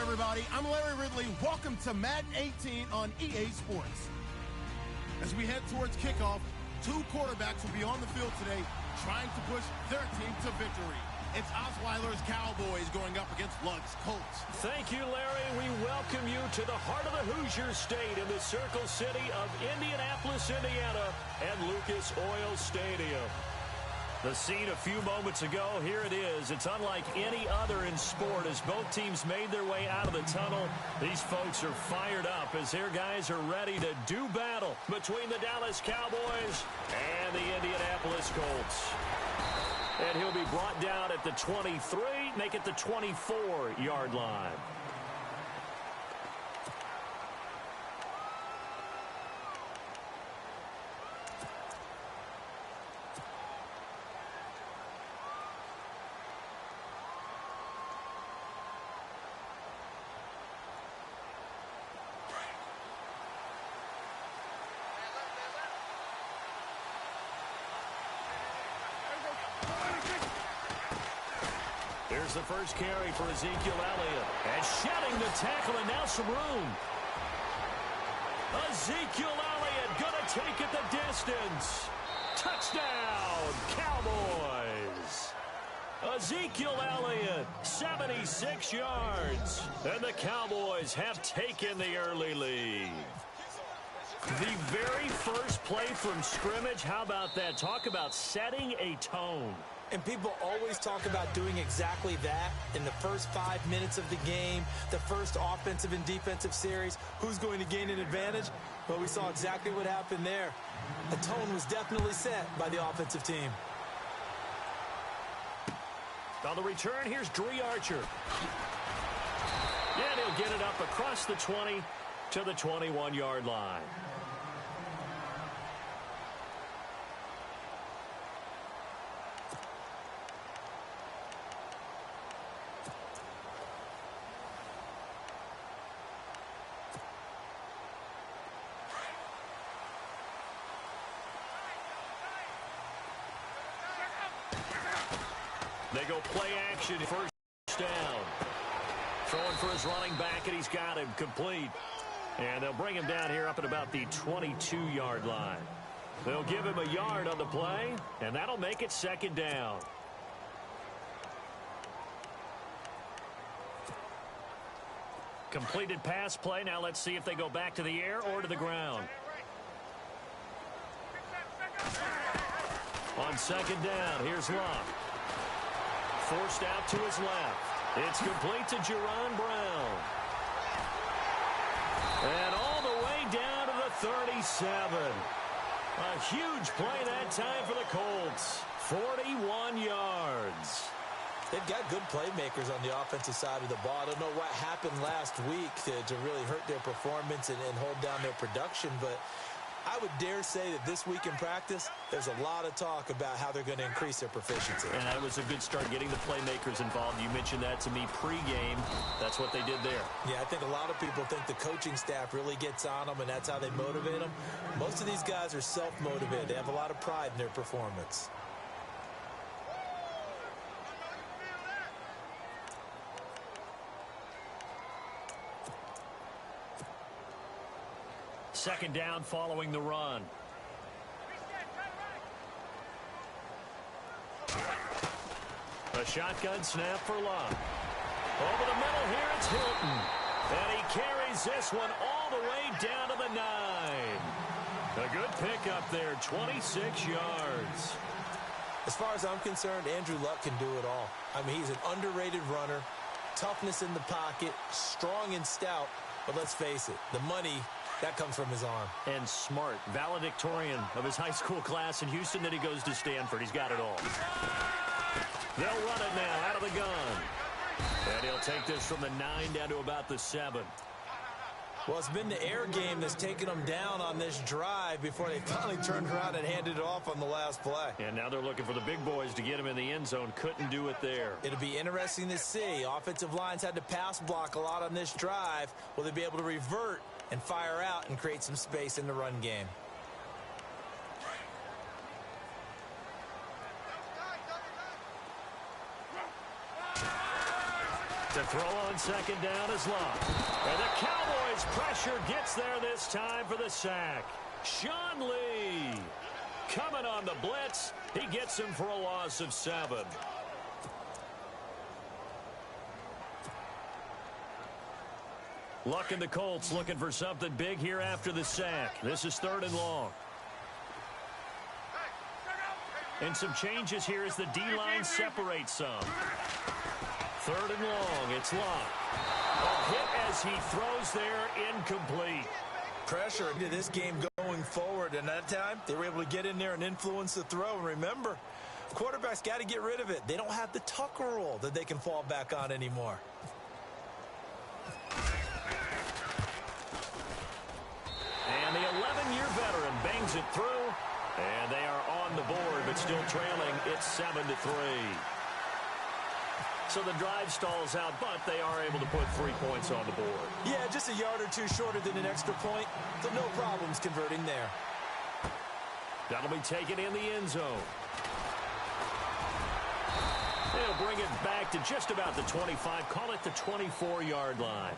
everybody. I'm Larry Ridley. Welcome to Madden 18 on EA Sports. As we head towards kickoff, two quarterbacks will be on the field today trying to push their team to victory. It's Osweiler's Cowboys going up against Luck's Colts. Thank you, Larry. We welcome you to the heart of the Hoosier State in the Circle City of Indianapolis, Indiana, and Lucas Oil Stadium. The scene a few moments ago, here it is. It's unlike any other in sport as both teams made their way out of the tunnel. These folks are fired up as their guys are ready to do battle between the Dallas Cowboys and the Indianapolis Colts. And he'll be brought down at the 23, make it the 24-yard line. Here's the first carry for Ezekiel Elliott. And shedding the tackle, and now some room. Ezekiel Elliott going to take it the distance. Touchdown, Cowboys. Ezekiel Elliott, 76 yards. And the Cowboys have taken the early lead. The very first play from scrimmage, how about that? Talk about setting a tone. And people always talk about doing exactly that in the first 5 minutes of the game, the first offensive and defensive series. Who's going to gain an advantage? Well, we saw exactly what happened there. The tone was definitely set by the offensive team. On the return, here's Dree Archer. And he'll get it up across the 20 to the 21-yard line. They go play action, first down. Throwing for his running back, and he's got him complete. And they'll bring him down here up at about the 22-yard line. They'll give him a yard on the play, and that'll make it second down. Completed pass play. Now let's see if they go back to the air or to the ground. On second down, here's Luck. Forced out to his left. It's complete to Jerron Brown. And all the way down to the 37. A huge play that time for the Colts. 41 yards. They've got good playmakers on the offensive side of the ball. I don't know what happened last week to really hurt their performance and hold down their production, but I would dare say that this week in practice, there's a lot of talk about how they're going to increase their proficiency. And that was a good start, getting the playmakers involved. You mentioned that to me pregame. That's what they did there. Yeah, I think a lot of people think the coaching staff really gets on them, and that's how they motivate them. Most of these guys are self-motivated. They have a lot of pride in their performance. Second down following the run. A shotgun snap for Luck. Over the middle here, it's Hilton. And he carries this one all the way down to the 9. A good pickup there, 26 yards. As far as I'm concerned, Andrew Luck can do it all. I mean, he's an underrated runner, toughness in the pocket, strong and stout. But let's face it, the money, that comes from his arm. And smart, valedictorian of his high school class in Houston. Then he goes to Stanford. He's got it all. They'll run it now out of the gun. And he'll take this from the 9 down to about the 7. Well, it's been the air game that's taken them down on this drive before they finally turned around and handed it off on the last play. And now they're looking for the big boys to get him in the end zone. Couldn't do it there. It'll be interesting to see. Offensive lines had to pass block a lot on this drive. Will they be able to revert and fire out and create some space in the run game? To throw on second down is Locke. And the Cowboys' pressure gets there this time for the sack. Sean Lee coming on the blitz. He gets him for a loss of 7. Luck and the Colts looking for something big here after the sack. This is 3rd and long. And some changes here as the D-line separates some. 3rd and long. It's Locke. A hit as he throws there, incomplete. Pressure into this game going forward, and that time they were able to get in there and influence the throw. And remember, quarterbacks got to get rid of it. They don't have the Tucker rule that they can fall back on anymore. And the 11-year veteran bangs it through, and they are on the board, but still trailing. It's 7-3. So the drive stalls out, but they are able to put 3 points on the board. Yeah, just a yard or two shorter than an extra point, so no problems converting there. That'll be taken in the end zone. They'll bring it back to just about the 25, call it the 24-yard line.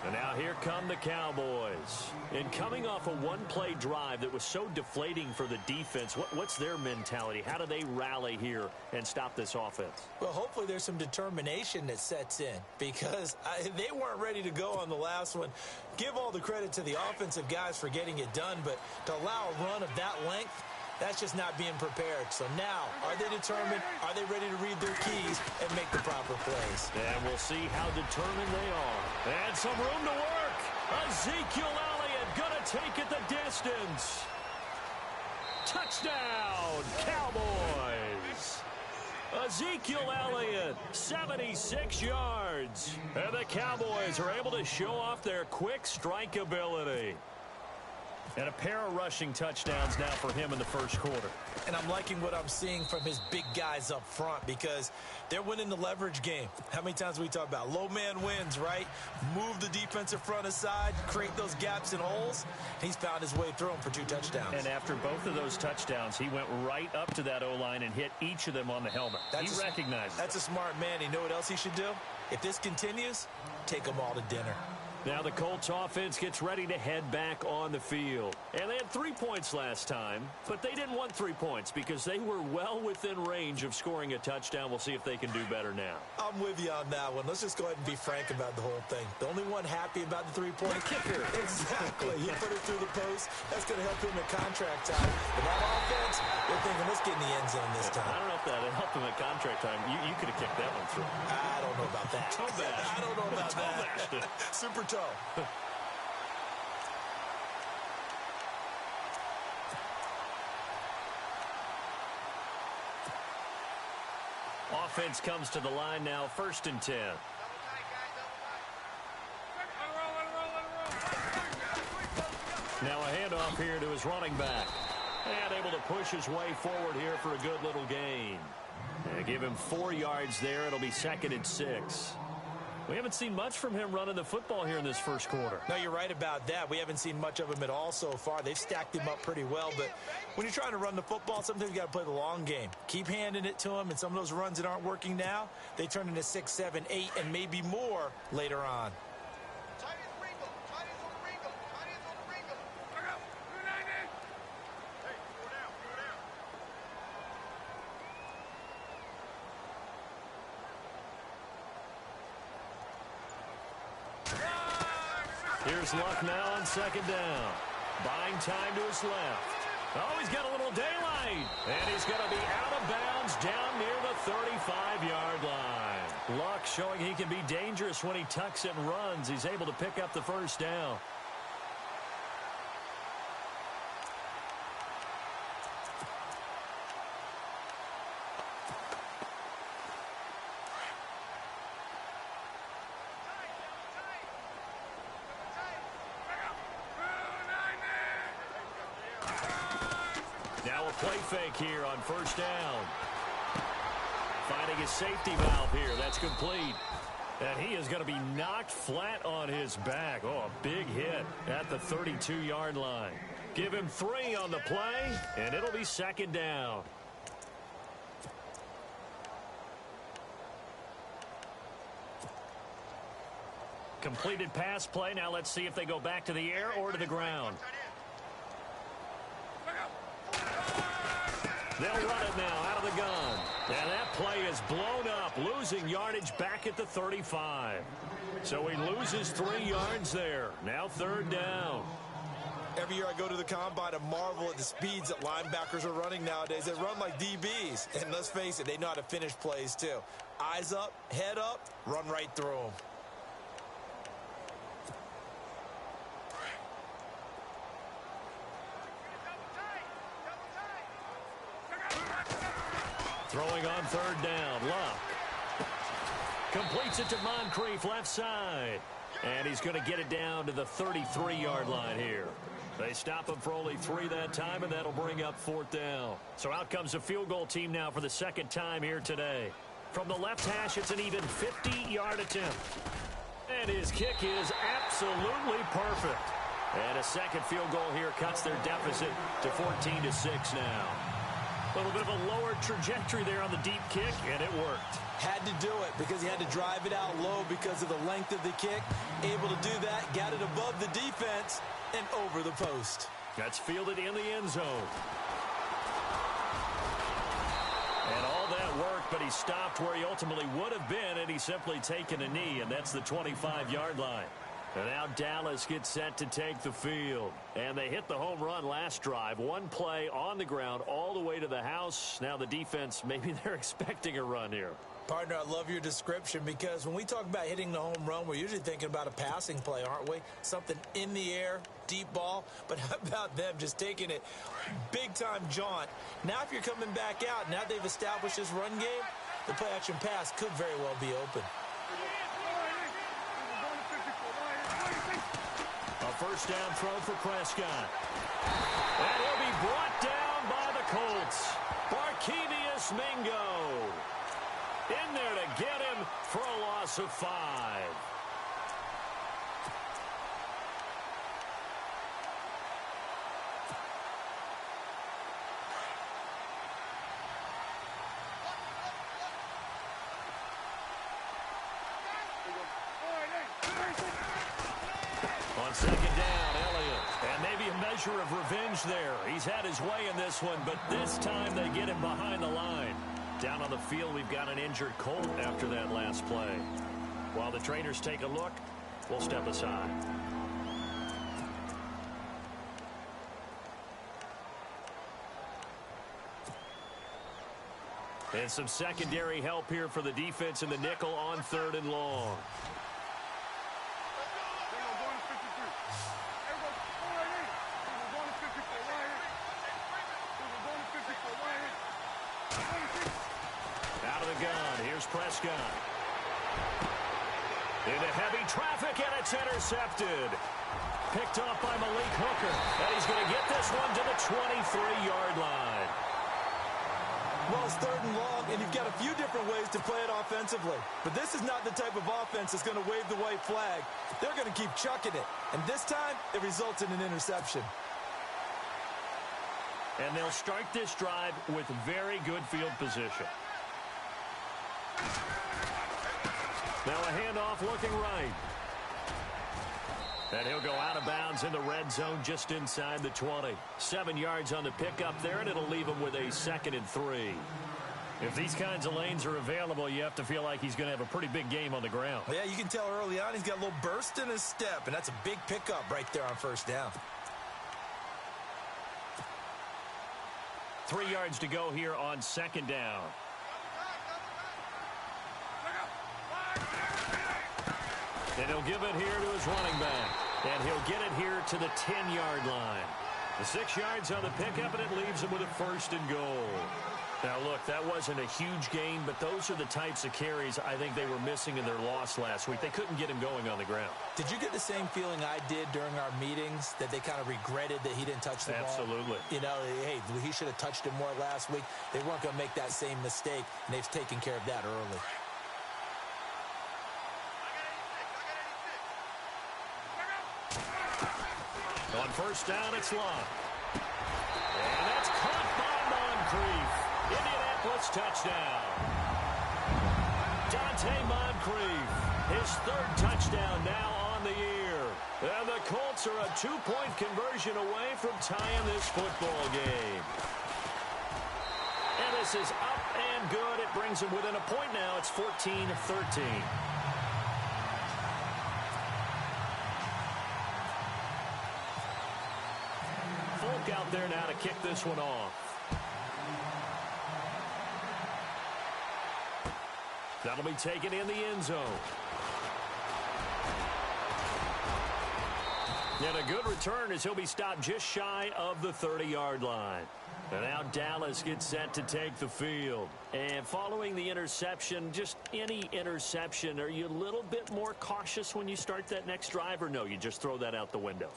And now here come the Cowboys. And coming off a one-play drive that was so deflating for the defense, what's their mentality? How do they rally here and stop this offense? Well, hopefully there's some determination that sets in because they weren't ready to go on the last one. Give all the credit to the offensive guys for getting it done, but to allow a run of that length, that's just not being prepared. So now, are they determined? Are they ready to read their keys and make the proper plays? And we'll see how determined they are. And some room to work. Ezekiel Elliott going to take it the distance. Touchdown, Cowboys. Ezekiel Elliott, 76 yards. And the Cowboys are able to show off their quick strike ability. And a pair of rushing touchdowns now for him in the first quarter. And I'm liking what I'm seeing from his big guys up front because they're winning the leverage game. How many times we talk about low man wins, right? Move the defensive front aside, create those gaps and holes. He's found his way through them for 2 touchdowns. And after both of those touchdowns, he went right up to that O-line and hit each of them on the helmet. He recognized it. That's a smart man. You know what else he should do? If this continues, take them all to dinner. Now the Colts offense gets ready to head back on the field. And they had 3 points last time, but they didn't want 3 points because they were well within range of scoring a touchdown. We'll see if they can do better now. I'm with you on that one. Let's just go ahead and be frank about the whole thing. The only one happy about the 3-point kicker. Exactly. He put it through the post. That's going to help him at contract time. But that offense, they're thinking, let's get in the end zone this time. I don't know if that helped him at contract time. You could have kicked that one through. I don't know about that. Toe bash. I don't know about that. Super toe. Offense comes to the line now, 1st and 10. Now a handoff here to his running back. And able to push his way forward here for a good little gain. And give him 4 yards there. It'll be 2nd and 6. We haven't seen much from him running the football here in this first quarter. No, you're right about that. We haven't seen much of him at all so far. They've stacked him up pretty well, but when you're trying to run the football, sometimes you got to play the long game. Keep handing it to him, and some of those runs that aren't working now, they turn into 6, 7, 8, and maybe more later on. Here's Luck now on 2nd down. Buying time to his left. Oh, he's got a little daylight. And he's going to be out of bounds down near the 35-yard line. Luck showing he can be dangerous when he tucks it and runs. He's able to pick up the first down. Play fake here on 1st down. Finding his safety valve here. That's complete. And he is going to be knocked flat on his back. Oh, a big hit at the 32-yard line. Give him 3 on the play, and it'll be 2nd down. Completed pass play. Now let's see if they go back to the air or to the ground. They'll run it now out of the gun. And that play is blown up, losing yardage back at the 35. So he loses 3 yards there. Now 3rd down. Every year I go to the combine and marvel at the speeds that linebackers are running nowadays. They run like DBs. And let's face it, they know how to finish plays too. Eyes up, head up, run right through them. Throwing on 3rd down. Luck completes it to Moncrief, left side. And he's going to get it down to the 33-yard line here. They stop him for only 3 that time, and that'll bring up 4th down. So out comes the field goal team now for the 2nd time here today. From the left hash, it's an even 50-yard attempt. And his kick is absolutely perfect. And a second field goal here cuts their deficit to 14-6 now. A little bit of a lower trajectory there on the deep kick, and it worked. Had to do it because he had to drive it out low because of the length of the kick. Able to do that, got it above the defense and over the post. That's fielded in the end zone. And all that worked, but he stopped where he ultimately would have been, and he's simply taken a knee, and that's the 25-yard line. And now Dallas gets set to take the field. And they hit the home run last drive. 1 play on the ground all the way to the house. Now the defense, maybe they're expecting a run here. Partner, I love your description because when we talk about hitting the home run, we're usually thinking about a passing play, aren't we? Something in the air, deep ball. But how about them just taking it big-time jaunt? Now if you're coming back out, now they've established this run game, the play-action pass could very well be open. A 1st down throw for Prescott. And he'll be brought down by the Colts. Barkevius Mingo in there to get him for a loss of 5. On 2nd down, Elliott. And maybe a measure of revenge there. He's had his way in this one, but this time they get him behind the line. Down on the field, we've got an injured Colt after that last play. While the trainers take a look, we'll step aside. And some secondary help here for the defense in the nickel on 3rd and long. Out of the gun, here's Prescott. Into heavy traffic, and it's intercepted. Picked off by Malik Hooker, and he's going to get this one to the 23-yard line. Well, it's 3rd and long, and you've got a few different ways to play it offensively. But this is not the type of offense that's going to wave the white flag. They're going to keep chucking it. And this time, it results in an interception. And they'll start this drive with very good field position. Now a handoff looking right. And he'll go out of bounds in the red zone just inside the 20. 7 yards on the pickup there, and it'll leave him with a 2nd and 3. If these kinds of lanes are available, you have to feel like he's going to have a pretty big game on the ground. Yeah, you can tell early on he's got a little burst in his step, and that's a big pickup right there on 1st down. 3 yards to go here on 2nd down. And he'll give it here to his running back. And he'll get it here to the 10-yard line. The 6 yards on the pickup, and it leaves him with a 1st and goal. Now, look, that wasn't a huge gain, but those are the types of carries I think they were missing in their loss last week. They couldn't get him going on the ground. Did you get the same feeling I did during our meetings, that they kind of regretted that he didn't touch the ball? Absolutely. You know, hey, he should have touched it more last week. They weren't going to make that same mistake, and they've taken care of that early. On 1st down, it's Long. And that's caught by Moncrief. Indianapolis touchdown. Moncrief His third touchdown now on the year. And the Colts are a 2-point conversion away from tying this football game. And this is up and good. It brings them within a point now. It's 14-13. Folk out there now to kick this one off. That'll be taken in the end zone. And a good return as he'll be stopped just shy of the 30-yard line. And now Dallas gets set to take the field. And following the interception, just any interception, are you a little bit more cautious when you start that next drive, or no, you just throw that out the window?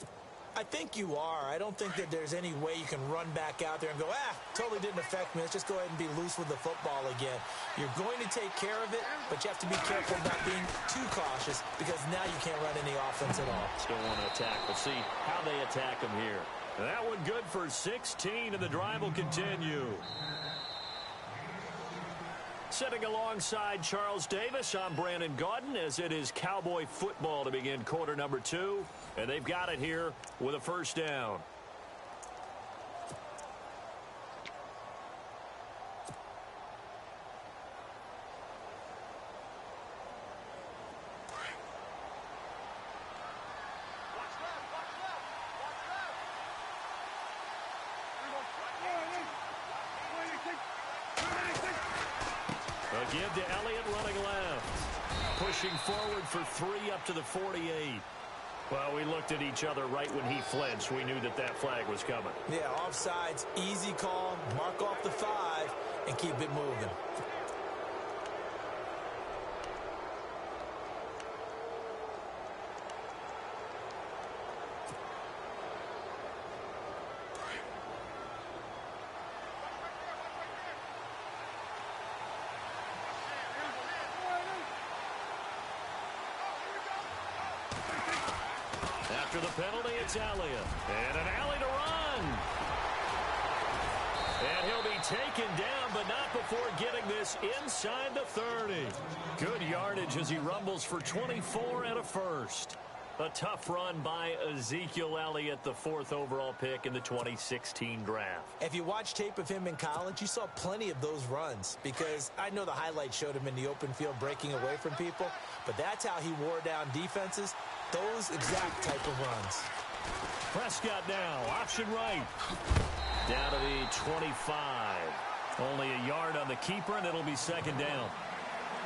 I think you are. I don't think that there's any way you can run back out there and go, totally didn't affect me. Let's just go ahead and be loose with the football again. You're going to take care of it, but you have to be careful about being too cautious because now you can't run any offense at all. Still want to attack. We'll see how they attack him here. That one good for 16, and the drive will continue. Sitting alongside Charles Davis, I'm Brandon Gaudin, as it is Cowboy football to begin quarter number 2. And they've got it here with a first down. A give to Elliott running left. Pushing forward for 3 up to the 48. Well, we looked at each other right when he flinched. We knew that flag was coming. Yeah, offsides, easy call, mark off the 5, and keep it moving. After the penalty, it's Elliott. And an alley to run. And he'll be taken down, but not before getting this inside the 30. Good yardage as he rumbles for 24 and a first. A tough run by Ezekiel Elliott, the 4th overall pick in the 2016 draft. If you watch tape of him in college, you saw plenty of those runs because I know the highlights showed him in the open field breaking away from people, but that's how he wore down defenses, those exact type of runs. Prescott now, option right. Down to the 25. Only a yard on the keeper, and it'll be second down.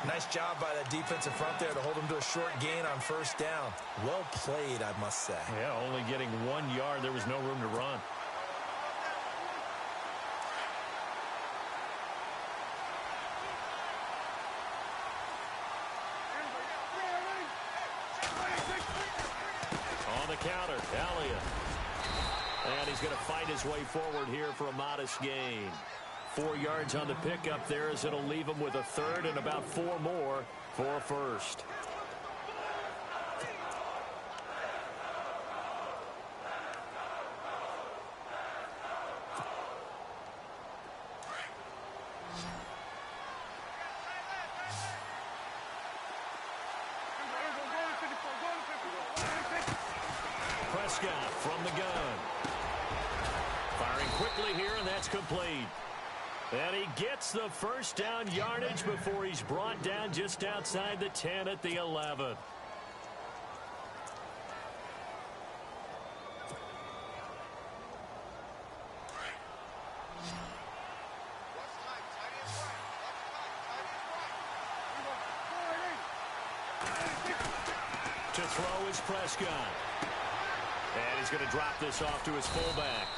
Nice job by that defensive front there to hold him to a short gain on first down. Well played, I must say. Yeah, only getting 1 yard. There was no room to run. On the counter, Elliott. And he's going to fight his way forward here for a modest gain. 4 yards on the pickup there as it'll leave him with a third and about 4 more for a first. Prescott from the gun. Firing quickly here, and that's complete. And he gets the first down yardage before he's brought down just outside the 10 at the 11. To throw is Prescott. And he's going to drop this off to his fullback.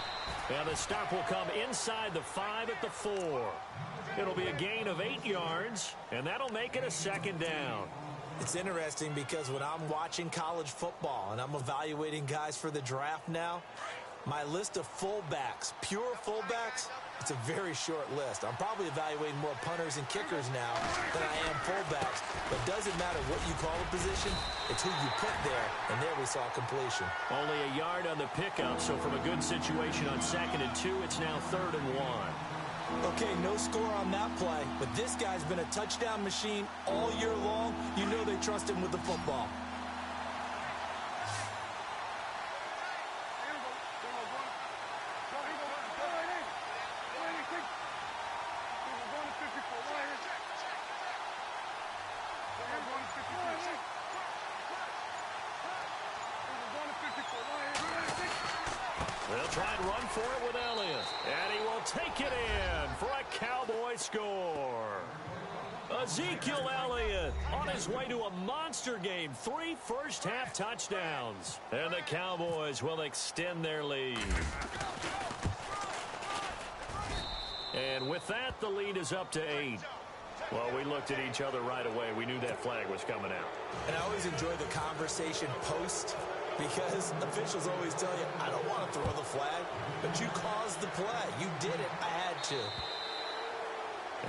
And the stop will come inside the 5 at the 4. It'll be a gain of 8 yards, and that'll make it a second down. It's interesting because when I'm watching college football and I'm evaluating guys for the draft now, my list of fullbacks, pure fullbacks, it's a very short list. I'm probably evaluating more punters and kickers now than I am fullbacks. But it doesn't matter what you call a position, it's who you put there. And there we saw completion. Only a yard on the pickup, so from a good situation on 2nd and 2, it's now 3rd and 1. Okay, no score on that play, but this guy's been a touchdown machine all year long. You know they trust him with the football. They'll try and run for it with Elliott. And he will take it in for a Cowboy score. Ezekiel Elliott on his way to a monster game. 3 first-half touchdowns. And the Cowboys will extend their lead. And with that, the lead is up to 8. Well, we looked at each other right away. We knew that flag was coming out. And I always enjoy the conversation post, because officials always tell you, I don't want to throw the flag, but you caused the play. You did it. I had to.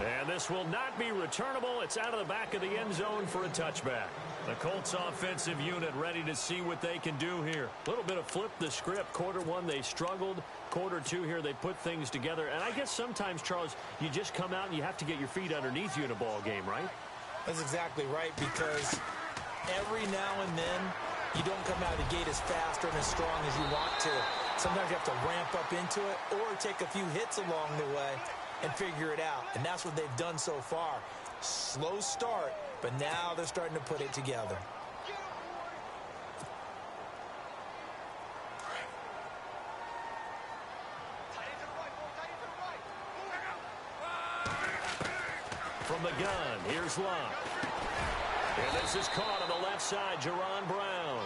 And this will not be returnable. It's out of the back of the end zone for a touchback. The Colts offensive unit ready to see what they can do here. A little bit of flip the script. Quarter 1, they struggled. Quarter 2 here, they put things together. And I guess sometimes, Charles, you just come out and you have to get your feet underneath you in a ball game, right? That's exactly right, because every now and then, you don't come out of the gate as fast or as strong as you want to. Sometimes you have to ramp up into it or take a few hits along the way and figure it out. And that's what they've done so far. Slow start, but now they're starting to put it together. From the gun, here's Luck. And this is caught on the left side, Jerron Brown.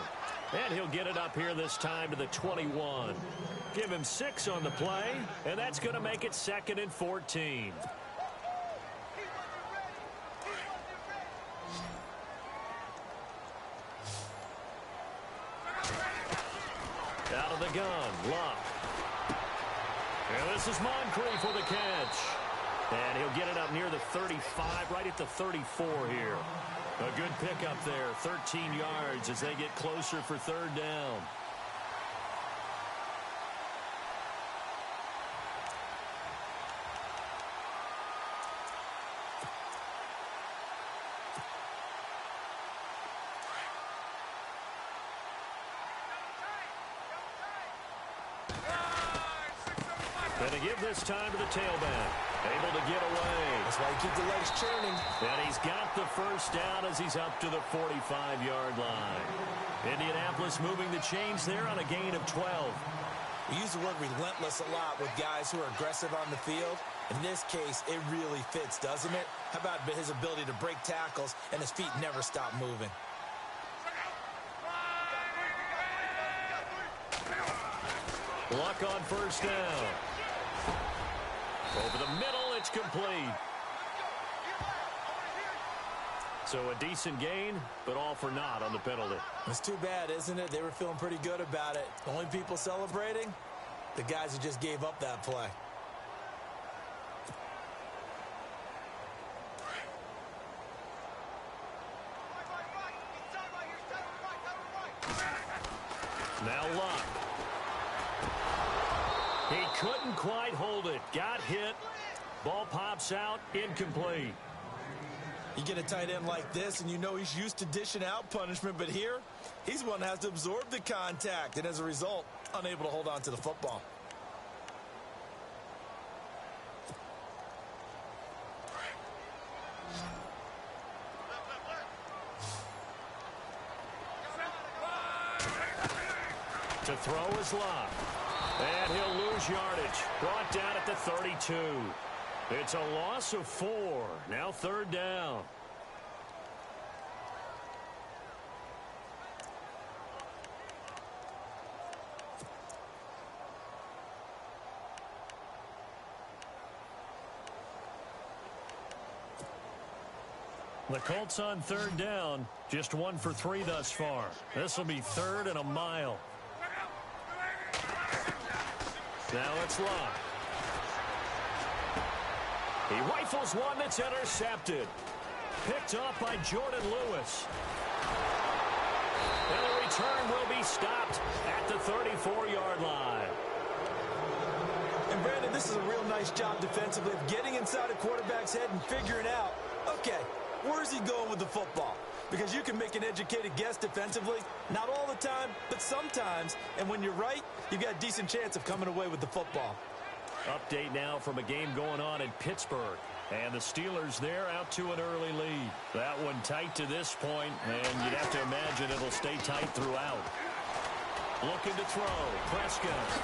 And he'll get it up here this time to the 21. Give him 6 on the play, and that's going to make it 2nd and 14. Out of the gun, Luck. And this is Moncrief for the catch. And he'll get it up near the 35, right at the 34 here. A good pickup there, 13 yards as they get closer for 3rd down. Going to give this time to the tailback. Able to get away. That's why you keep the legs churning. And he's got the first down as he's up to the 45-yard line. Indianapolis moving the chains there on a gain of 12. We use the word relentless a lot with guys who are aggressive on the field. In this case, it really fits, doesn't it? How about his ability to break tackles and his feet never stop moving? Luck on first down. Over the middle, it's complete. So a decent gain, but all for naught on the penalty. It's too bad, isn't it? They were feeling pretty good about it. The only people celebrating, the guys who just gave up that play. Now Luck. He couldn't quite hold it. Got hit. Ball pops out. Incomplete. You get a tight end like this, and you know he's used to dishing out punishment, but here, he's the one that has to absorb the contact, and as a result, unable to hold on to the football. To throw is Luck. And he'll lose yardage. Brought down at the 32. It's a loss of 4. Now 3rd down. The Colts on 3rd down. Just 1 for 3 thus far. This will be 3rd and a mile. Now it's Luck. He rifles one that's intercepted. Picked off by Jordan Lewis. And the return will be stopped at the 34-yard line. And And Brandon, this is a real nice job defensively of getting inside a quarterback's head and figuring out, okay, where's he going with the football? Because you can make an educated guess defensively, not all the time, but sometimes. And when you're right, you've got a decent chance of coming away with the football. Update now from a game going on in Pittsburgh. And the Steelers there out to an early lead. That one tight to this point, and you'd have to imagine it'll stay tight throughout. Looking to throw, Prescott.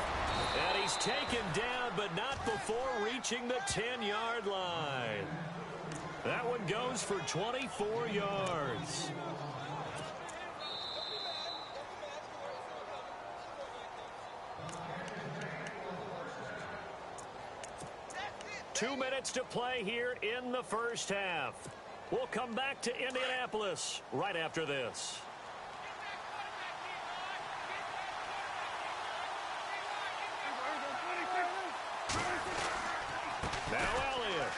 And he's taken down, but not before reaching the 10-yard line. That one goes for 24 yards. Two minutes to play here in the first half. We'll come back to Indianapolis right after this. Now Elliott.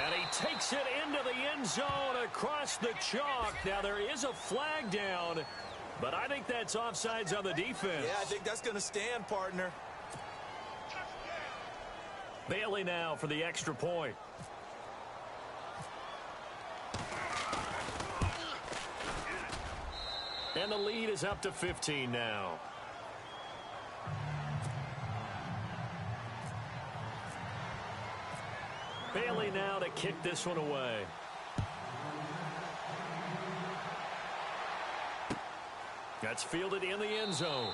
And he takes it into the end zone across the chalk. Now there is a flag down, but I think that's offsides on the defense. Yeah, I think that's going to stand, partner. Bailey now for the extra point. And the lead is up to 15 now. Bailey now to kick this one away. That's fielded in the end zone.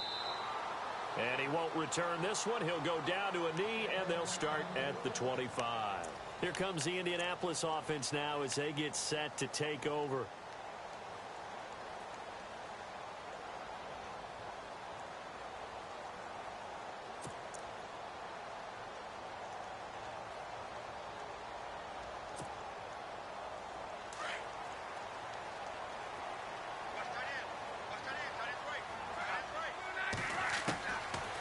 And he won't return this one. He'll go down to a knee, and they'll start at the 25. Here comes the Indianapolis offense now as they get set to take over.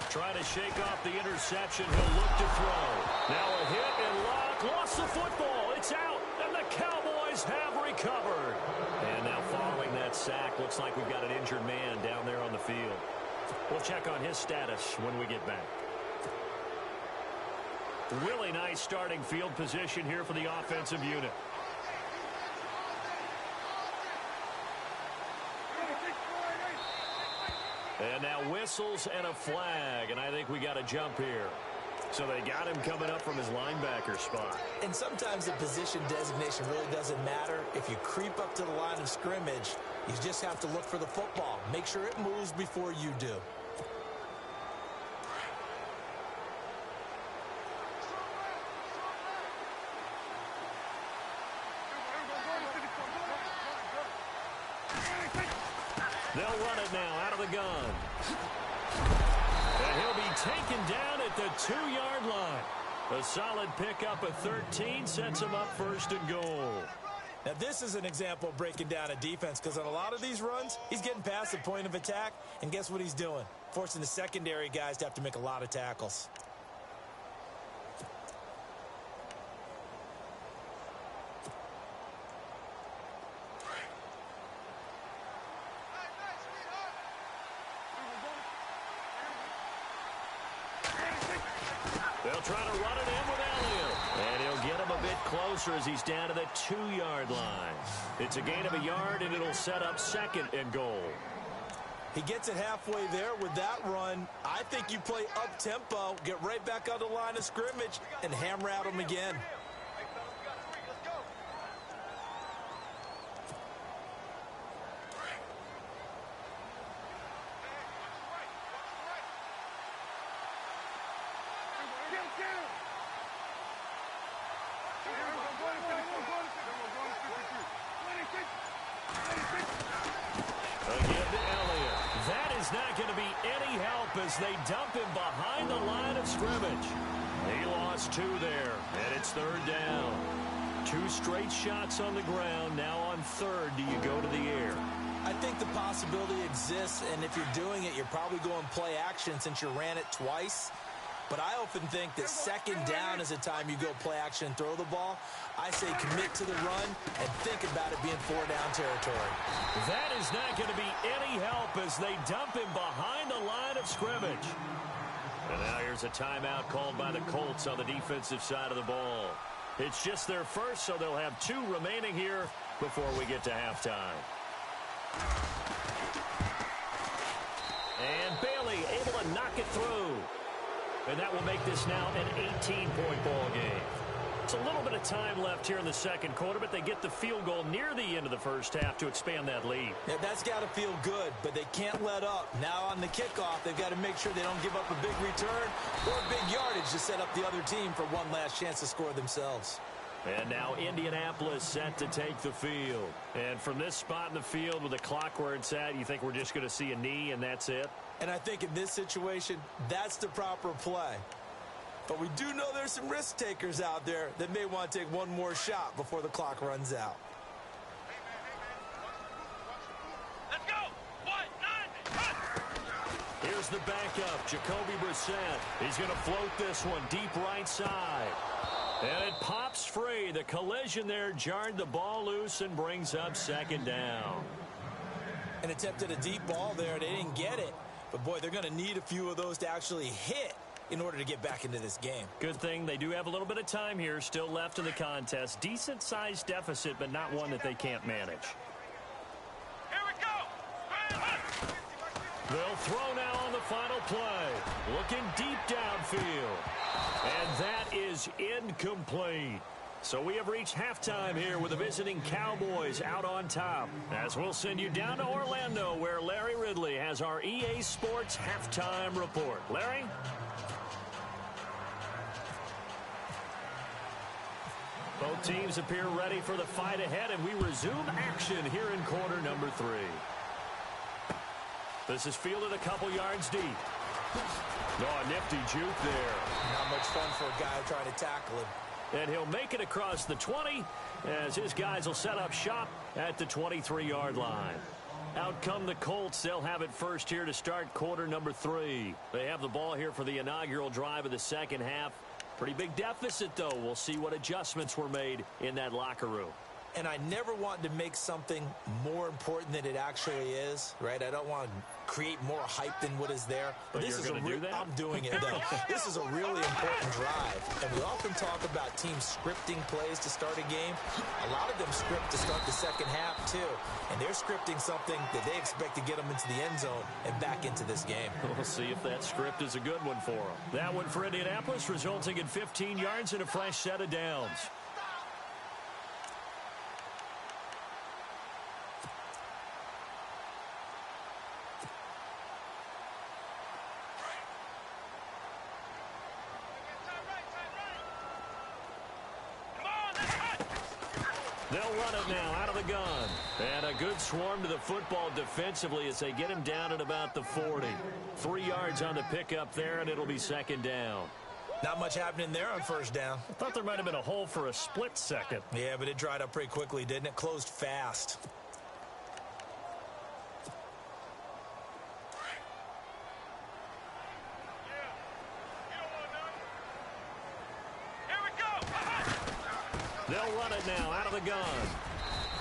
Trying to shake off the interception. He'll look to throw. Now a hit and lock. Lost the football. It's out. And the Cowboys have recovered. And now following that sack, looks like we've got an injured man down there on the field. We'll check on his status when we get back. Really nice starting field position here for the offensive unit. And now whistles and a flag, and I think we got a jump here. So they got him coming up from his linebacker spot. And sometimes the position designation really doesn't matter. If you creep up to the line of scrimmage, you just have to look for the football. Make sure it moves before you do. They'll run it now out of the gun. And he'll be taken down at the 2-yard line. A solid pickup of 13 sets him up first and goal. Now this is an example of breaking down a defense, because on a lot of these runs, he's getting past the point of attack, and guess what he's doing? Forcing the secondary guys to have to make a lot of tackles. They'll try to run it in with Elliott. And he'll get him a bit closer as he's down to the 2-yard line. It's a gain of a yard, and it'll set up second and goal. He gets it halfway there with that run. I think you play up-tempo, get right back on the line of scrimmage, and hammer at him again. As they dump him behind the line of scrimmage. He lost 2 there, and it's 3rd down. 2 straight shots on the ground. Now on 3rd, do you go to the air? I think the possibility exists, and if you're doing it, you're probably going play action since you ran it twice. But I often think that 2nd down is a time you go play action and throw the ball. I say commit to the run and think about it being 4-down territory. That is not going to be any help as they dump him behind the line of scrimmage. And now here's a timeout called by the Colts on the defensive side of the ball. It's just their first, so they'll have 2 remaining here before we get to halftime. And Bailey able to knock it through. And that will make this now an 18-point ball game. It's a little bit of time left here in the second quarter, but they get the field goal near the end of the first half to expand that lead. Yeah, that's got to feel good, but they can't let up. Now on the kickoff, they've got to make sure they don't give up a big return or big yardage to set up the other team for one last chance to score themselves. And now Indianapolis set to take the field. And from this spot in the field with the clock where it's at, you think we're just going to see a knee and that's it? And I think in this situation, that's the proper play. But we do know there's some risk takers out there that may want to take one more shot before the clock runs out. Let's go. 1, 9, Here's the backup, Jacoby Brissett. He's going to float this one deep right side. And it pops free. The collision there jarred the ball loose and brings up second down. And attempted a deep ball there. They didn't get it. But, boy, they're going to need a few of those to actually hit in order to get back into this game. Good thing they do have a little bit of time here still left in the contest. Decent-sized deficit, but not one that they can't manage. Here we go. They'll throw now on the final play. Looking deep downfield. And that is incomplete. So we have reached halftime here with the visiting Cowboys out on top. As we'll send you down to Orlando where Larry Ridley has our EA Sports halftime report. Larry? Both teams appear ready for the fight ahead, and we resume action here in quarter number 3. This is fielded a couple yards deep. Oh, nifty juke there. Not much fun for a guy trying to tackle him. And he'll make it across the 20 as his guys will set up shop at the 23-yard line. Out come the Colts. They'll have it first here to start quarter number 3. They have the ball here for the inaugural drive of the second half. Pretty big deficit, though. We'll see what adjustments were made in that locker room. And I never want to make something more important than it actually is, right? I don't want to create more hype than what is there. But this is I'm doing it, though. This is a really important drive. And we often talk about teams scripting plays to start a game. A lot of them script to start the second half, too. And they're scripting something that they expect to get them into the end zone and back into this game. We'll see if that script is a good one for them. That one for Indianapolis, resulting in 15 yards and a fresh set of downs. They'll run it now out of the gun. And a good swarm to the football defensively as they get him down at about the 40. 3 yards on the pickup there, and it'll be second down. Not much happening there on first down. I thought there might have been a hole for a split second. Yeah, but it dried up pretty quickly, didn't it? Closed fast. They'll run it now out of the gun.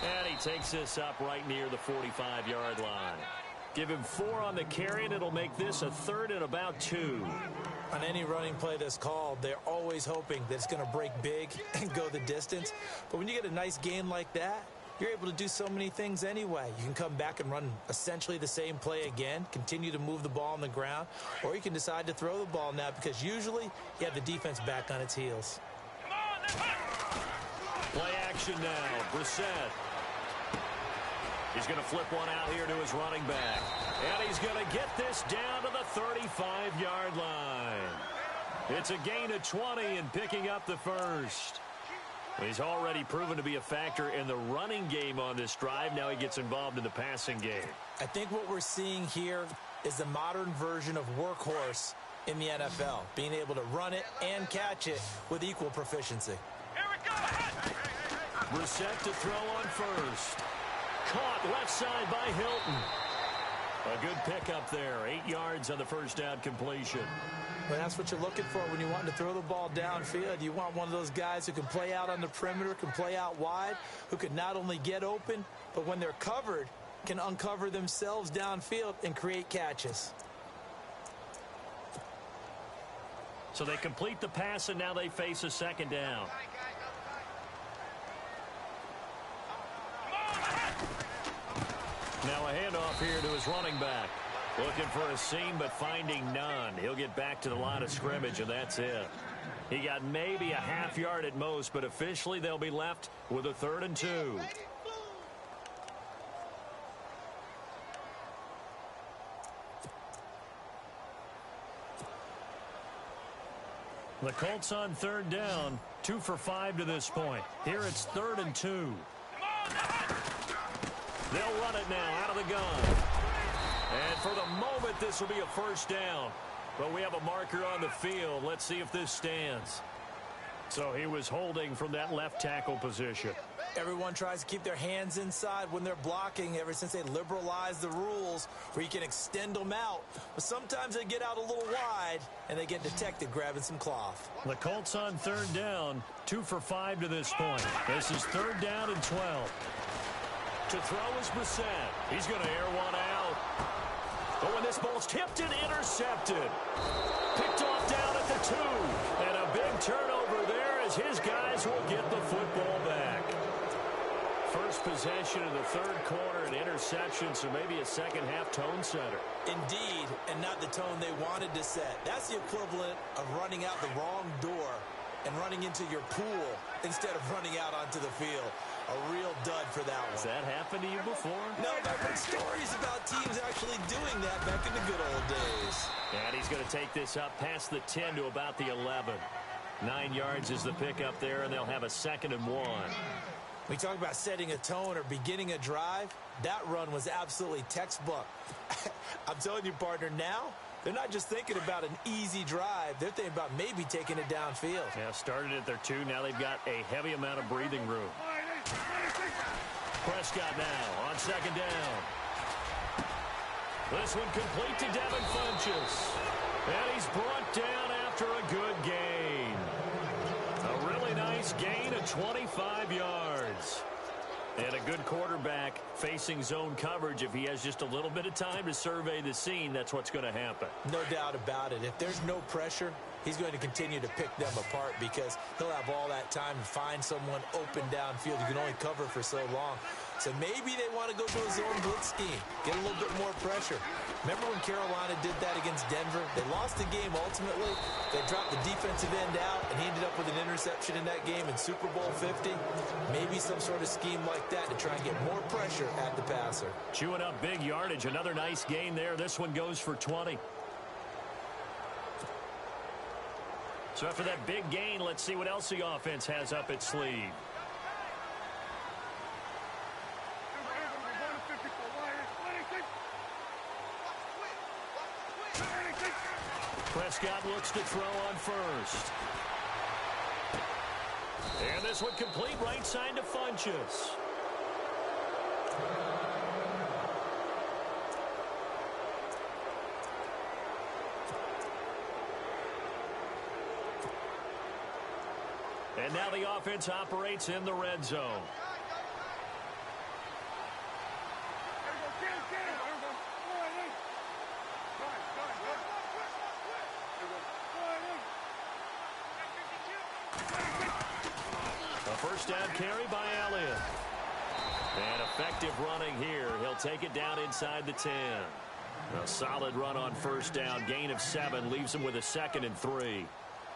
And he takes this up right near the 45-yard line. Give him 4 on the carry, and it'll make this a third and about 2. On any running play that's called, they're always hoping that it's going to break big and go the distance. But when you get a nice gain like that, you're able to do so many things anyway. You can come back and run essentially the same play again, continue to move the ball on the ground, or you can decide to throw the ball now because usually you have the defense back on its heels. Play action now. Brissett. He's going to flip one out here to his running back. And he's going to get this down to the 35-yard line. It's a gain of 20 and picking up the first. He's already proven to be a factor in the running game on this drive. Now he gets involved in the passing game. I think what we're seeing here is the modern version of workhorse in the NFL, being able to run it and catch it with equal proficiency. Brissett to throw on first. Caught left side by Hilton. A good pickup there. 8 yards on the first down completion. Well, that's what you're looking for when you want to throw the ball downfield. You want one of those guys who can play out on the perimeter, can play out wide, who can not only get open, but when they're covered, can uncover themselves downfield and create catches. So they complete the pass, and now they face a second down. Now a handoff here to his running back. Looking for a seam, but finding none. He'll get back to the line of scrimmage, and that's it. He got maybe a half yard at most, but officially they'll be left with a 3rd and 2. The Colts on 3rd down, 2 for 5 to this point. Here it's 3rd and 2. They'll run it now out of the gun. And for the moment, this will be a 1st down. But we have a marker on the field. Let's see if this stands. So he was holding from that left tackle position. Everyone tries to keep their hands inside when they're blocking ever since they liberalized the rules where you can extend them out. But sometimes they get out a little wide and they get detected grabbing some cloth. The Colts on 3rd down, 2 for 5 to this point. This is 3rd down and 12. To throw is Brissett. He's going to air one out. But when this ball's tipped and intercepted. Picked off down at the 2. And a big turnover there as his guys will get the football back. First possession of the 3rd quarter, an interception, so maybe a second-half tone setter. Indeed, and not the tone they wanted to set. That's the equivalent of running out the wrong door and running into your pool instead of running out onto the field. A real dud for that one. Has that happened to you before? No, I've heard stories about teams actually doing that back in the good old days. And he's going to take this up past the 10 to about the 11. 9 yards is the pickup there, and they'll have a 2nd and 1. We talk about setting a tone or beginning a drive. That run was absolutely textbook. I'm telling you, partner, now they're not just thinking about an easy drive. They're thinking about maybe taking it downfield. Yeah, started at their 2. Now they've got a heavy amount of breathing room. Prescott now on 2nd down. This one complete to Devin Funchess. And he's brought down after a good gain. A really nice gain of 25 yards. And a good quarterback facing zone coverage. If he has just a little bit of time to survey the scene, that's what's going to happen. No doubt about it. If there's no pressure, he's going to continue to pick them apart because he'll have all that time to find someone open downfield. You can only cover for so long. So maybe they want to go to a zone blitz scheme, get a little bit more pressure. Remember when Carolina did that against Denver? They lost the game ultimately. They dropped the defensive end out, and he ended up with an interception in that game in Super Bowl 50. Maybe some sort of scheme like that to try and get more pressure at the passer. Chewing up big yardage. Another nice gain there. This one goes for 20. So after that big gain, let's see what else the offense has up its sleeve. Prescott looks to throw on 1st. And this one complete right side to Funchess. And now the offense operates in the red zone. A first down carry by Elliott. And effective running here. He'll take it down inside the 10. A solid run on 1st down. Gain of 7 leaves him with a 2nd and 3.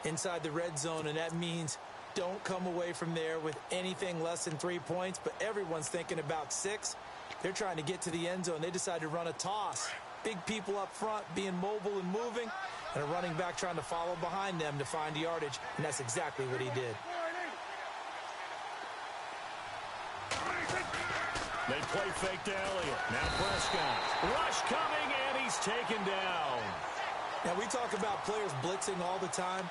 Inside the red zone, and that means don't come away from there with anything less than 3 points, but everyone's thinking about 6. They're trying to get to the end zone. They decide to run a toss. Big people up front being mobile and moving, and a running back trying to follow behind them to find yardage, and that's exactly what he did. They play fake to Elliott. Now Prescott. Rush coming, and he's taken down. Now, we talk about players blitzing all the time.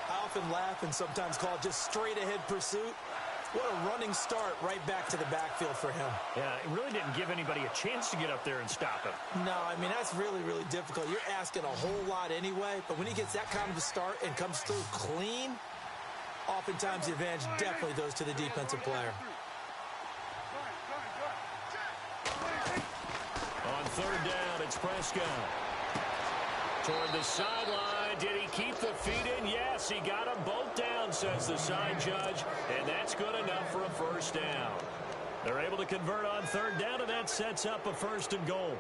I often laugh and sometimes call it just straight-ahead pursuit. What a running start right back to the backfield for him. Yeah, it really didn't give anybody a chance to get up there and stop him. No, I mean, that's really, really difficult. You're asking a whole lot anyway, but when he gets that kind of a start and comes through clean, oftentimes the advantage definitely goes to the defensive player. On 3rd down, it's Prescott. Toward the sideline. And did he keep the feet in? Yes, he got them both down, says the side judge. And that's good enough for a first down. They're able to convert on third down, and that sets up a 1st and goal.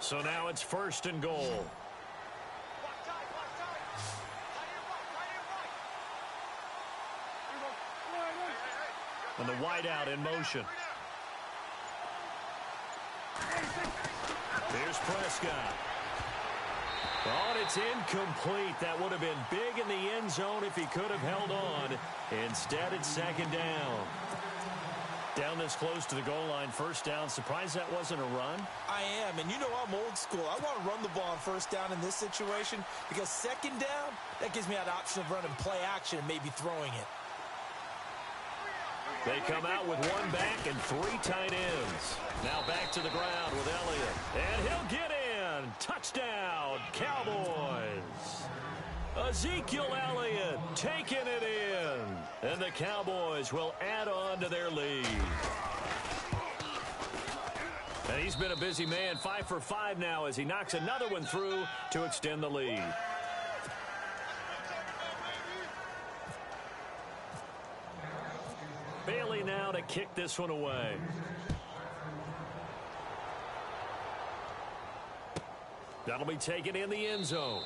So now it's 1st and goal. And the wideout in motion. Here's Prescott. Oh, and it's incomplete. That would have been big in the end zone if he could have held on. Instead, it's 2nd down. Down this close to the goal line, 1st down. Surprised that wasn't a run? I am, and you know I'm old school. I want to run the ball on 1st down in this situation because 2nd down, that gives me that option of running play action and maybe throwing it. They come out with 1 back and 3 tight ends. Now back to the ground with Elliott. And he'll get in. Touchdown, Cowboys. Ezekiel Elliott taking it in. And the Cowboys will add on to their lead. And he's been a busy man, 5 for 5 now as he knocks another one through to extend the lead. Bailey now to kick this one away. That'll be taken in the end zone.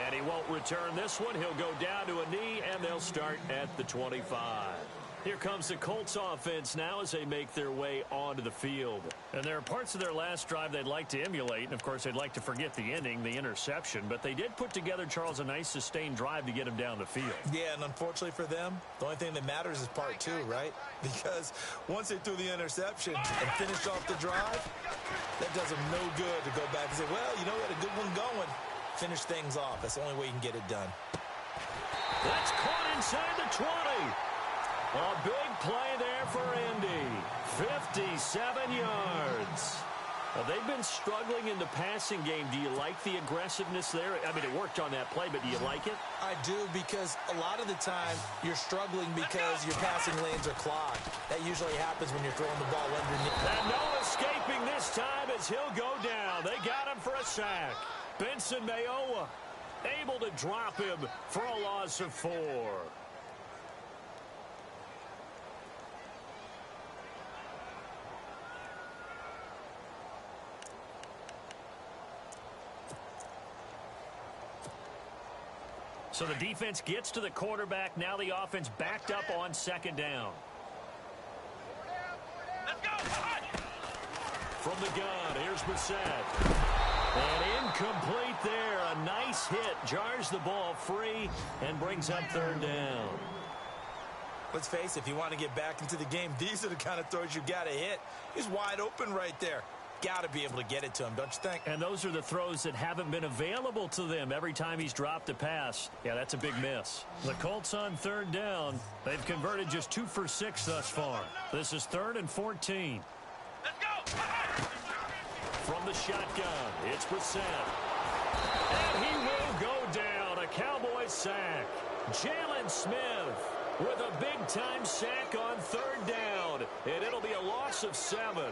And he won't return this one. He'll go down to a knee, and they'll start at the 25. Here comes the Colts offense now as they make their way onto the field. And there are parts of their last drive they'd like to emulate. And, of course, they'd like to forget the ending, the interception. But they did put together, Charles, a nice sustained drive to get him down the field. Yeah, and unfortunately for them, the only thing that matters is part 2, right? Because once they threw the interception and finished off the drive, that does them no good to go back and say, well, you know, we had a good one going. Finish things off. That's the only way you can get it done. That's caught inside the 20. A big play there for Indy. 57 yards. They've been struggling in the passing game. Do you like the aggressiveness there? I mean, it worked on that play, but do you like it? I do, because a lot of the time you're struggling because your passing lanes are clogged. That usually happens when you're throwing the ball underneath. And no escaping this time as he'll go down. They got him for a sack. Benson Mayowa able to drop him for a loss of 4. So the defense gets to the quarterback. Now the offense backed up on 2nd down. Let's go. From the gun, here's Brissett. And incomplete there. A nice hit. Jars the ball free and brings up 3rd down. Let's face it, if you want to get back into the game, these are the kind of throws you got to hit. He's wide open right there. Got to be able to get it to him, don't you think? And those are the throws that haven't been available to them every time he's dropped a pass. Yeah, that's a big miss. The Colts on 3rd down. They've converted just 2 for 6 thus far. This is 3rd and 14. Let's go. From the shotgun, it's Brissett. And he will go down. A Cowboys sack. Jalen Smith with a big-time sack on 3rd down. And it'll be a loss of 7.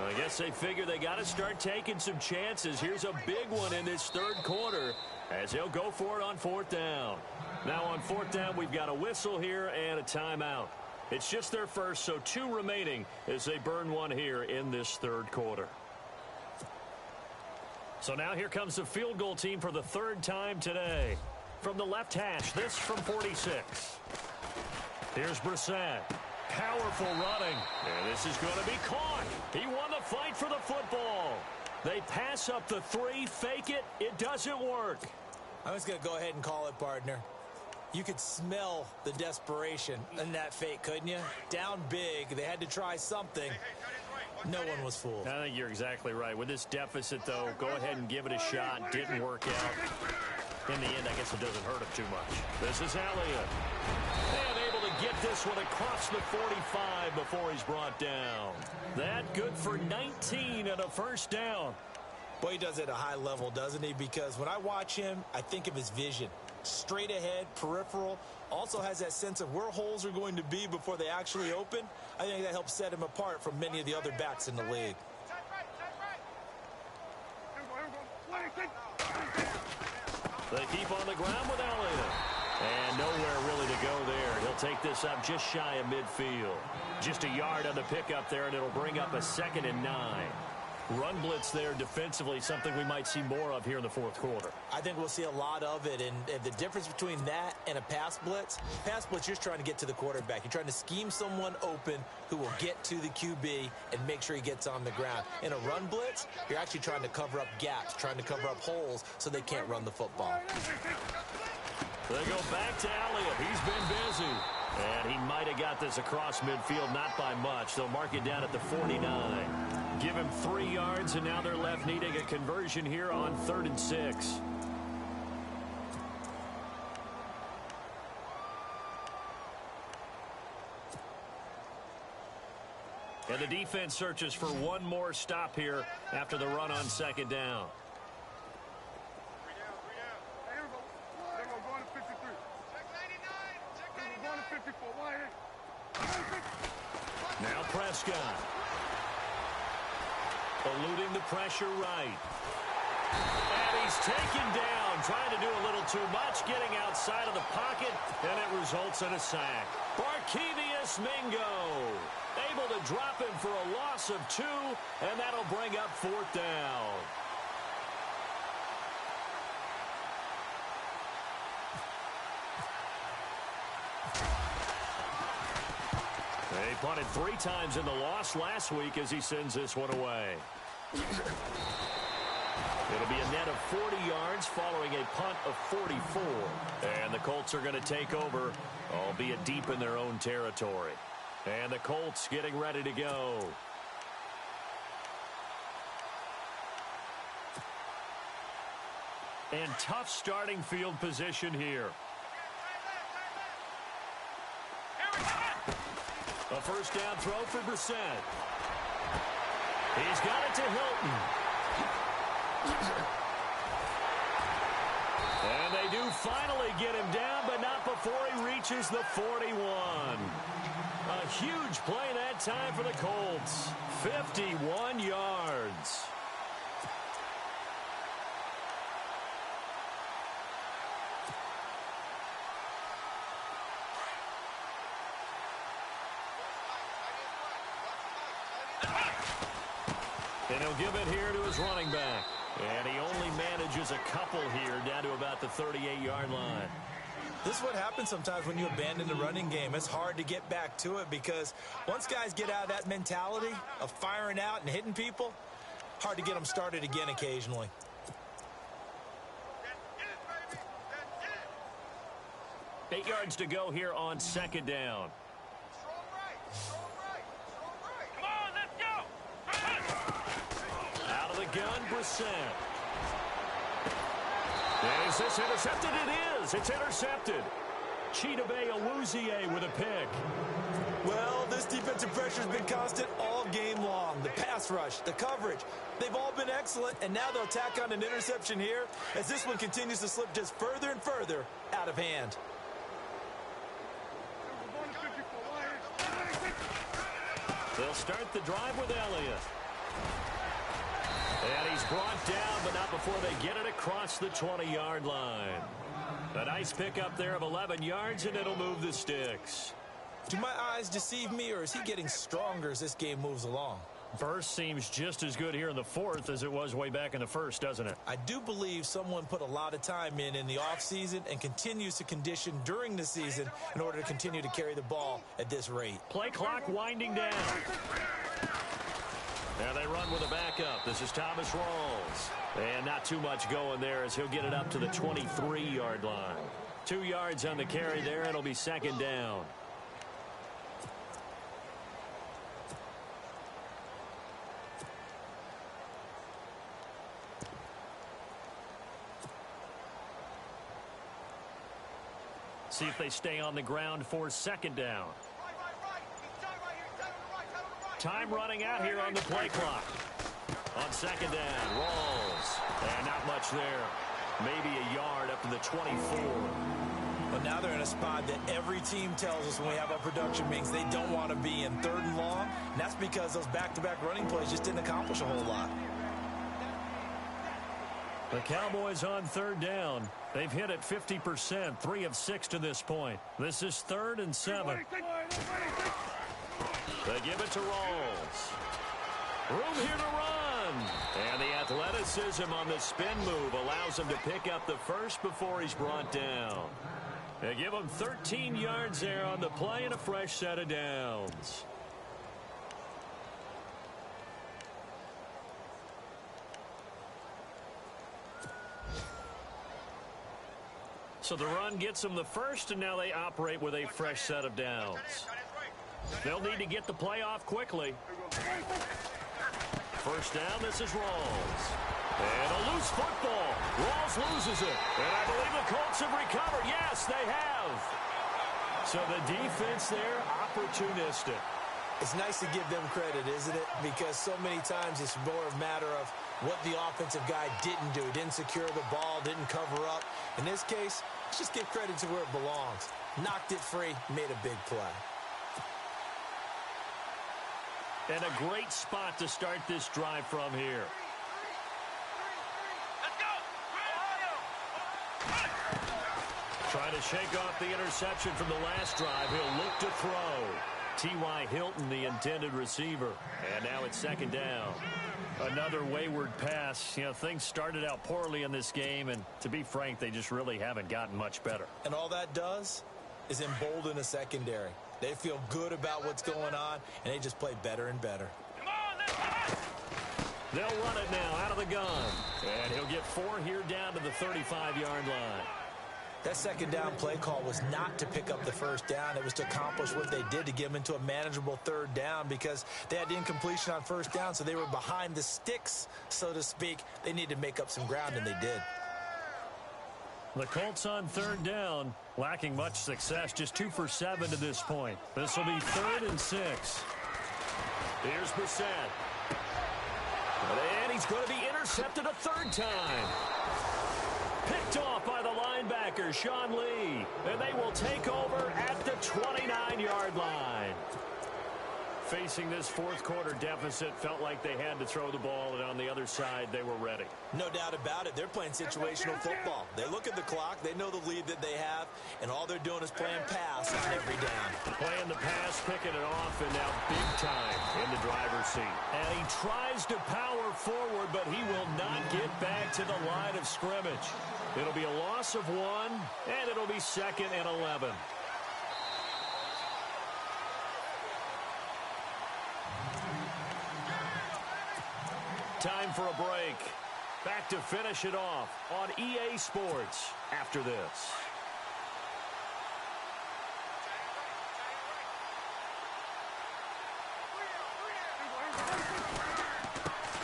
I guess they figure they got to start taking some chances. Here's a big one in this 3rd quarter as he'll go for it on 4th down. Now on 4th down, we've got a whistle here and a timeout. It's just their first, so 2 remaining as they burn one here in this 3rd quarter. So now here comes the field goal team for the 3rd time today. From the left hash, this from 46. Here's Brissett. Powerful running. And this is going to be caught. He won the fight for the football. They pass up the 3, fake it. It doesn't work. I'm just going to go ahead and call it, partner. You could smell the desperation in that fake, couldn't you? Down big. They had to try something. No one was fooled. I think you're exactly right. With this deficit, though, go ahead and give it a shot. Didn't work out. In the end, I guess it doesn't hurt him too much. This is Elliott. And able to get this one across the 45 before he's brought down. That good for 19 and a 1st down. Well, he does it at a high level, doesn't he? Because when I watch him, I think of his vision. Straight ahead, peripheral. Also has that sense of where holes are going to be before they actually open. I think that helps set him apart from many of the other backs in the league. They keep on the ground with Elliott. And nowhere really to go there. He'll take this up just shy of midfield. Just a yard on the pickup there, and it'll bring up a 2nd and 9. Run blitz there defensively, something we might see more of here in the fourth quarter. I think we'll see a lot of it, and the difference between that and a pass blitz, you're just trying to get to the quarterback. You're trying to scheme someone open who will get to the QB and make sure he gets on the ground. In a run blitz, you're actually trying to cover up gaps, trying to cover up holes so they can't run the football. They go back to Elliott. He's been busy. And he might have got this across midfield, not by much. They'll mark it down at the 49. Give him 3 yards, and now they're left needing a conversion here on 3rd and 6. And the defense searches for one more stop here after the run on 2nd down. Now Prescott. Eluding the pressure right. And he's taken down, trying to do a little too much, getting outside of the pocket, and it results in a sack. Barkevious Mingo able to drop him for a loss of 2, and that'll bring up 4th down. They punted 3 times in the loss last week as he sends this one away. It'll be a net of 40 yards following a punt of 44. And the Colts are going to take over, albeit deep in their own territory. And the Colts getting ready to go. And tough starting field position here. A 1st down throw for Brissett. He's got it to Hilton. And they do finally get him down, but not before he reaches the 41. A huge play that time for the Colts. 51 yards. And he'll give it here to his running back. And he only manages a couple here down to about the 38-yard line. This is what happens sometimes when you abandon the running game. It's hard to get back to it because once guys get out of that mentality of firing out and hitting people, hard to get them started again occasionally. Eight yards to go here on 2nd down. Gun, Brissett. Is this intercepted? It is. It's intercepted. Chidobe Awuzie with a pick. Well, this defensive pressure has been constant all game long. The pass rush, the coverage, they've all been excellent, and now they'll tack on an interception here as this one continues to slip just further and further out of hand. They'll start the drive with Elliott. And he's brought down, but not before they get it across the 20-yard line. A nice pickup there of 11 yards, and it'll move the sticks. Do my eyes deceive me, or is he getting stronger as this game moves along? Burst seems just as good here in the 4th as it was way back in the 1st, doesn't it? I do believe someone put a lot of time in the offseason and continues to condition during the season in order to continue to carry the ball at this rate. Play clock winding down. Now they run with a backup. This is Thomas Rawls. And not too much going there as he'll get it up to the 23-yard line. 2 yards on the carry there. It'll be 2nd down. See if they stay on the ground for 2nd down. Time running out here on the play clock. On second down, rolls. And not much there. Maybe a yard up to the 24. But now they're in a spot that every team tells us when we have our production meetings they don't want to be in, 3rd and long. And that's because those back-to-back running plays just didn't accomplish a whole lot. The Cowboys on 3rd down. They've hit it 50%, 3 of 6 to this point. This is 3rd and 7. They give it to Rawls. Room here to run. And the athleticism on the spin move allows him to pick up the first before he's brought down. They give him 13 yards there on the play and a fresh set of downs. So the run gets them the first, and now they operate with a fresh set of downs. They'll need to get the play off quickly. First down, this is Rawls. And a loose football. Rawls loses it. And I believe the Colts have recovered. Yes, they have. So the defense there, opportunistic. It's nice to give them credit, isn't it? Because so many times it's more a matter of what the offensive guy didn't do. Didn't secure the ball, didn't cover up. In this case, let's just give credit to where it belongs. Knocked it free, made a big play. And a great spot to start this drive from here. Let's go! Trying to shake off the interception from the last drive. He'll look to throw. T.Y. Hilton, the intended receiver. And now it's 2nd down. Another wayward pass. You know, things started out poorly in this game, and to be frank, they just really haven't gotten much better. And all that does is embolden a secondary. They feel good about what's going on, and they just play better and better. Come on, let's go! They'll run it now out of the gun. And he'll get 4 here down to the 35-yard line. That 2nd down play call was not to pick up the first down. It was to accomplish what they did, to get them into a manageable 3rd down, because they had incompletion on 1st down, so they were behind the sticks, so to speak. They needed to make up some ground, and they did. The Colts on 3rd down, lacking much success, just 2 for 7 to this point. This will be 3rd and 6. Here's Brissett. And he's going to be intercepted a 3rd time. Picked off by the linebacker, Sean Lee. And they will take over at the 29-yard line. Facing this 4th quarter deficit, felt like they had to throw the ball, and on the other side, they were ready. No doubt about it. They're playing situational football. They look at the clock, they know the lead that they have, and all they're doing is playing pass on every down. Playing the pass, picking it off, and now big time in the driver's seat. And he tries to power forward, but he will not get back to the line of scrimmage. It'll be a loss of 1, and it'll be 2nd and 11. Time for a break. Back to finish it off on EA Sports after this.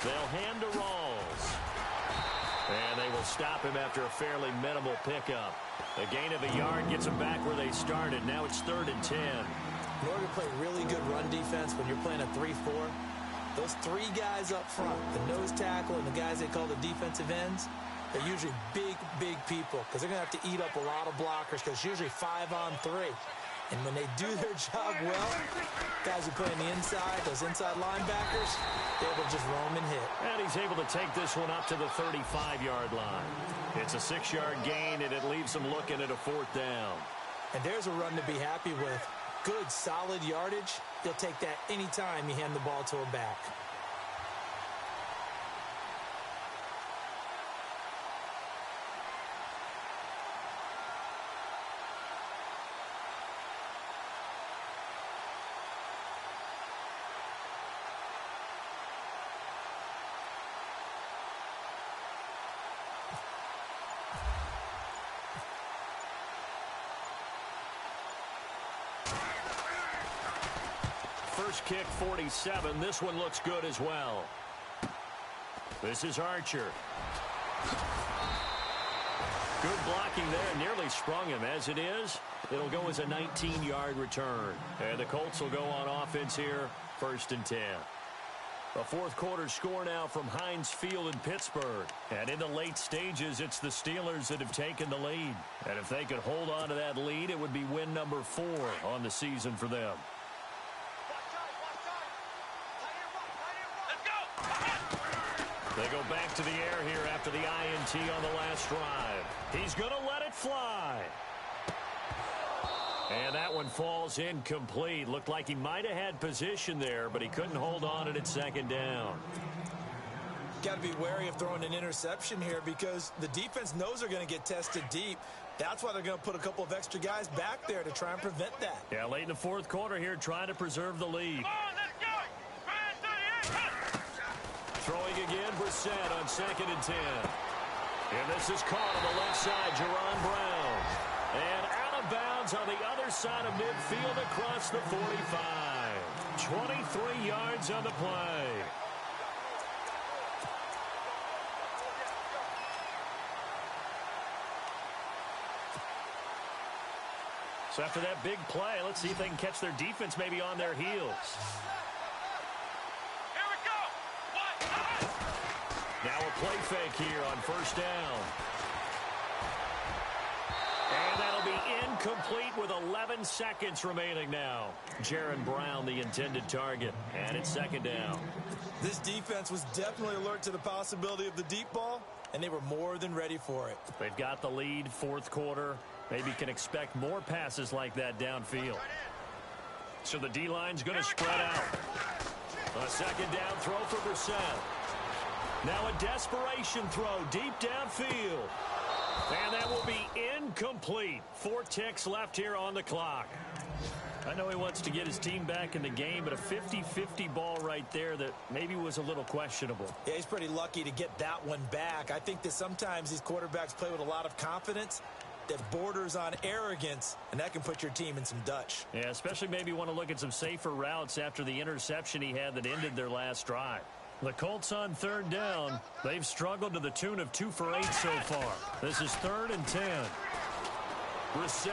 They'll hand to Rawls. And they will stop him after a fairly minimal pickup. A gain of a yard gets them back where they started. Now it's 3rd and 10. In order to play really good run defense when you're playing a 3-4, those 3 guys up front, the nose tackle and the guys they call the defensive ends, they're usually big, big people because they're going to have to eat up a lot of blockers because it's usually 5 on 3. And when they do their job well, guys who play on the inside, those inside linebackers, they're able to just roam and hit. And he's able to take this one up to the 35-yard line. It's a 6-yard gain, and it leaves them looking at a 4th down. And there's a run to be happy with. Good, solid yardage. You'll take that anytime you hand the ball to a back. First kick, 47. This one looks good as well. This is Archer. Good blocking there. Nearly sprung him. As it is, it'll go as a 19-yard return. And the Colts will go on offense here, 1st and 10. A fourth quarter score now from Heinz Field in Pittsburgh. And in the late stages, it's the Steelers that have taken the lead. And if they could hold on to that lead, it would be win number 4 on the season for them. They go back to the air here after the INT on the last drive. He's going to let it fly. And that one falls incomplete. Looked like he might have had position there, but he couldn't hold on at second down. Got to be wary of throwing an interception here because the defense knows they're going to get tested deep. That's why they're going to put a couple of extra guys back there to try and prevent that. Yeah, late in the fourth quarter here, trying to preserve the lead. Throwing again, Brissett on 2nd and 10. And this is caught on the left side, Jerron Brown. And out of bounds on the other side of midfield across the 45. 23 yards on the play. So after that big play, let's see if they can catch their defense maybe on their heels. Now a play fake here on first down. And that'll be incomplete with 11 seconds remaining now. Jerron Brown, the intended target. And it's 2nd down. This defense was definitely alert to the possibility of the deep ball, and they were more than ready for it. They've got the lead, fourth quarter. Maybe can expect more passes like that downfield. So the D-line's going to spread out. A 2nd down throw for Brissett. Now a desperation throw deep downfield. And that will be incomplete. 4 ticks left here on the clock. I know he wants to get his team back in the game, but a 50-50 ball right there that maybe was a little questionable. Yeah, he's pretty lucky to get that one back. I think that sometimes these quarterbacks play with a lot of confidence that borders on arrogance, and that can put your team in some Dutch. Yeah, especially maybe want to look at some safer routes after the interception he had that ended their last drive. The Colts on 3rd down. They've struggled to the tune of 2 for 8 so far. This is 3rd and 10. Brissett.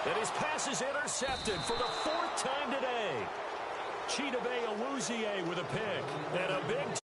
And his pass is intercepted for the 4th time today. Chidobe Awuzie with a pick. And a big